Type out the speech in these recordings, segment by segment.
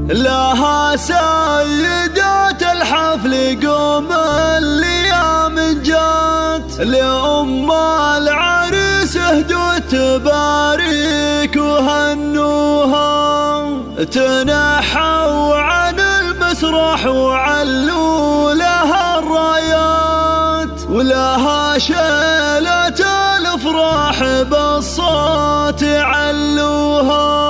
لها سيدات الحفل قوم الايام جات، لأم العريس اهدوا تباريك وهنوها، تنحوا عن المسرح وعلوا لها الرايات، ولها شيلة الافراح بالصوت علوها.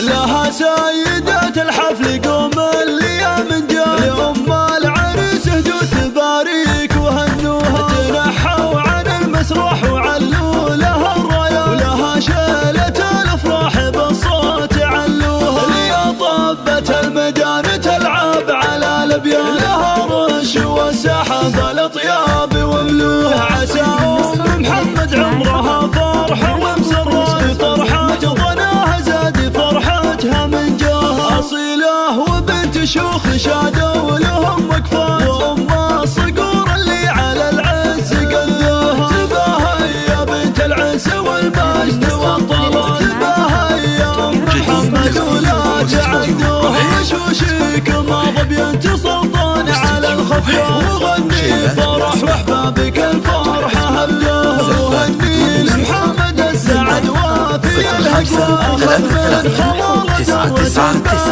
لها سيدات الحفل قوم الايام جات، لأم العريس اهدوا تباريك وهنوها، تنحوا عن المسرح وعلوا لها الرايات، ولها شيلة الافراح بالصوت علوها. ليا طبت الميدان تلعب على الابيان، لها رش والسحب الاطياب وملوها، عسى ام محمد عمرها فرحه ومسره طرحات، ظناها زاد فرحتها من جاه، اصيله وبنت شيوخ شادوا لهم وقفات، وام الصقور اللي على العز قدوها، تباهي يا بنت العز والمجد والطلال، تباهي يا ام محمد ولا تعدوها، وشوشيك ماض بنت سلطان على الخفيان، وغني فرح واحبابك الفرحه هبدوها، وهني لمحمد السعد وافي الهجوى، اخذ من خمار درة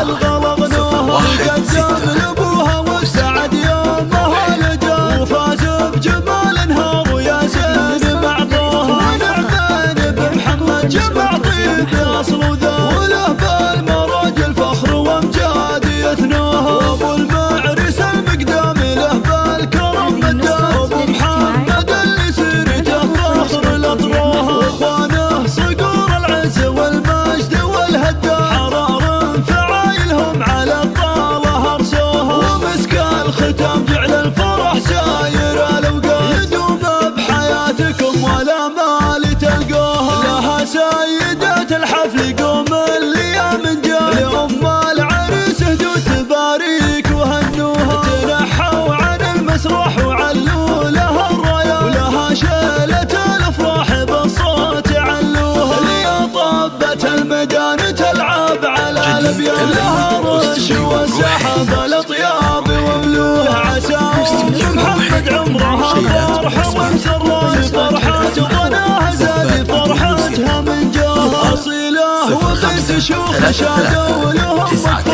بالغلط نوها، قدم لابوها والسعد يومها لجا، وفاز بجمال انهار وياسين بعطوها، نعمان بمحمد جمع طيب اصل وذا، وله بالمراج الفخر وامجاد يثنوها، وابو المعرس المقدام له بالكرم مداه، وابو محمد اللي سيرته فخر الاطروها، واخوانه صقور العز والمجد والهداه، حرار فعايلهم على الطاله ارسوها، ومسك الختام جعل الفرح ساير الاوقات، يدوم بحياتكم ولا مال تلقوها. لها سيدات الحفل قوم الايام جات، لأم العريس اهدوا تباريك وهنوها، تنحوا عن المسرح وعلوا لها الرايات، ولها شيلة الافراح بالصوت علوها. ليا طبت الميدان تلعب على الابيان، لها رش والسحب الاطياب وملوها، عسى ام محمد عمرها فرحه ومسره طرحات، ظناها زاد فرحتها من جاه، اصيله وبنت شيوخ شادوا لهم وقفات،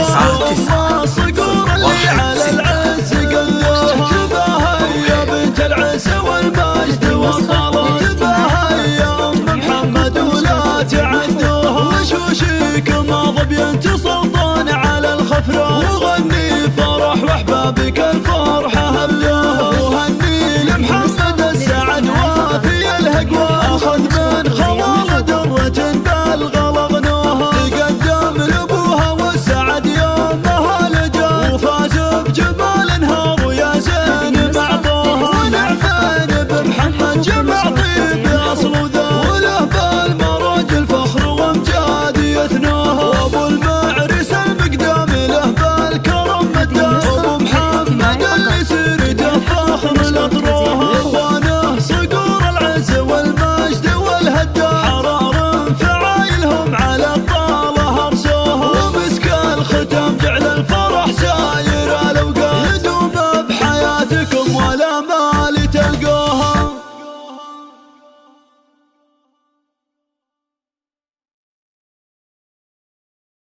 الصقور اللي على العز قدوها، تباهي يا بنت العز والمجد والطلال، تباهي يا ام محمد ولا تعدوها، وشوشيك ماض بنت سلطان على الخفران، وغني فرح واحبابك الفرحه هبدوها، وهني لمحمد السعد وافي الهجوى، اخذ من خمار درة بالغلط نوها، تقدم لابوها والسعد يومها لجا، وفاز بجمال انهار وياسين بعطوها، ونعمان بمحمد جمع طيب اصل وذا، وله بالمراج الفخر وامجاد يثنوها، وابو المعرس المقدام له بالكرم مداه، وابو محمد اللي سيرته فخر الاطروها، اخوانه صقور العز والمجد والهداه، حرار فعايلهم على الطاله ارسوها، ومسك الختام